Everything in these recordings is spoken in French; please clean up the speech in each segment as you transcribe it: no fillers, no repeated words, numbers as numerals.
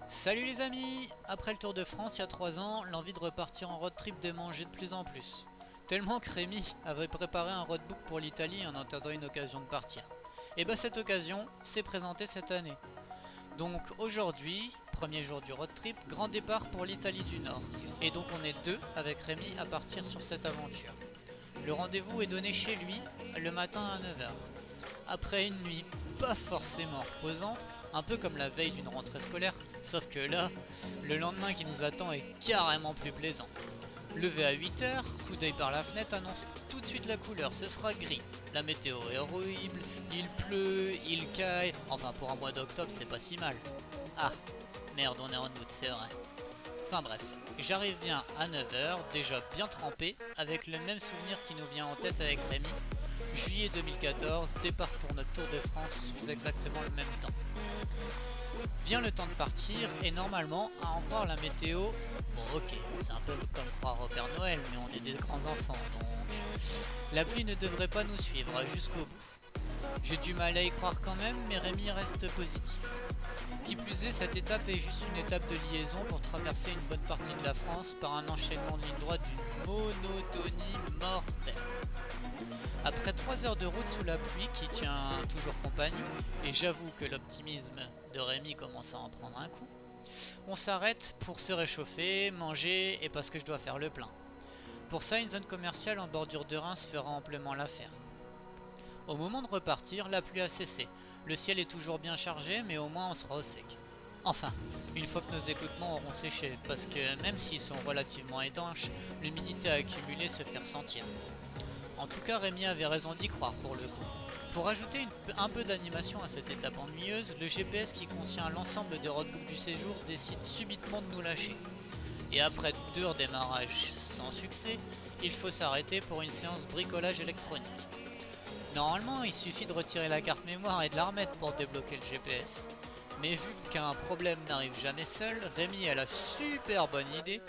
Salut les amis! Après le Tour de France il y a 3 ans, l'envie de repartir en road trip démangeait de plus en plus. Tellement que Rémi avait préparé un roadbook pour l'Italie en attendant une occasion de partir. Et bah cette occasion s'est présentée cette année. Donc aujourd'hui, premier jour du road trip, grand départ pour l'Italie du Nord. Et donc on est deux avec Rémi à partir sur cette aventure. Le rendez-vous est donné chez lui le matin à 9 h. Après une nuit pas forcément reposante, un peu comme la veille d'une rentrée scolaire, sauf que là, le lendemain qui nous attend est carrément plus plaisant. Levé à 8 h, coup d'œil par la fenêtre annonce tout de suite la couleur, ce sera gris. La météo est horrible, il pleut, il caille, enfin pour un mois d'octobre c'est pas si mal. Ah, merde on est en août, c'est vrai. Enfin bref, j'arrive bien à 9 h, déjà bien trempé, avec le même souvenir qui nous vient en tête avec Rémi. Juillet 2014, départ pour notre Tour de France sous exactement le même temps. Vient le temps de partir et normalement, à en croire la météo, bon ok, c'est un peu comme croire au Père Noël, mais on est des grands enfants, donc la pluie ne devrait pas nous suivre jusqu'au bout. J'ai du mal à y croire quand même, mais Rémi reste positif. Qui plus est, cette étape est juste une étape de liaison pour traverser une bonne partie de la France par un enchaînement de lignes droites d'une monotonie mortelle. Après 3 heures de route sous la pluie qui tient toujours compagnie, et j'avoue que l'optimisme de Rémi commence à en prendre un coup, on s'arrête pour se réchauffer, manger et parce que je dois faire le plein. Pour ça, une zone commerciale en bordure de Reims fera amplement l'affaire. Au moment de repartir, la pluie a cessé. Le ciel est toujours bien chargé, mais au moins on sera au sec. Enfin, une fois que nos équipements auront séché, parce que même s'ils sont relativement étanches, l'humidité accumulée se fait ressentir. En tout cas, Rémi avait raison d'y croire pour le coup. Pour ajouter un peu d'animation à cette étape ennuyeuse, le GPS qui contient l'ensemble des roadbooks du séjour décide subitement de nous lâcher. Et après 2 redémarrages sans succès, il faut s'arrêter pour une séance bricolage électronique. Normalement, il suffit de retirer la carte mémoire et de la remettre pour débloquer le GPS. Mais vu qu'un problème n'arrive jamais seul, Rémi a la super bonne idée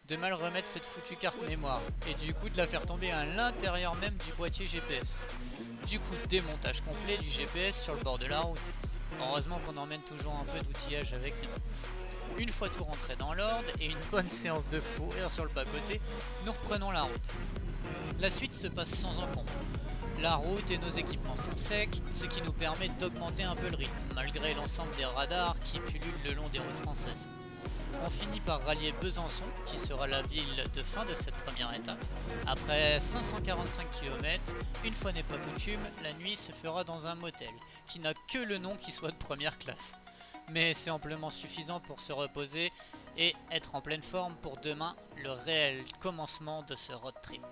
de mal remettre cette foutue carte mémoire et du coup de la faire tomber à l'intérieur même du boîtier GPS. Du coup, démontage complet du GPS sur le bord de la route. Heureusement qu'on emmène toujours un peu d'outillage avec nous. Une fois tout rentré dans l'ordre et une bonne séance de fou rire sur le bas-côté, nous reprenons la route. La suite se passe sans encombre. La route et nos équipements sont secs, ce qui nous permet d'augmenter un peu le rythme, malgré l'ensemble des radars qui pullulent le long des routes françaises. On finit par rallier Besançon, qui sera la ville de fin de cette première étape. Après 545 km, une fois n'est pas coutume, la nuit se fera dans un motel, qui n'a que le nom qui soit de première classe. Mais c'est amplement suffisant pour se reposer et être en pleine forme pour demain, le réel commencement de ce road trip.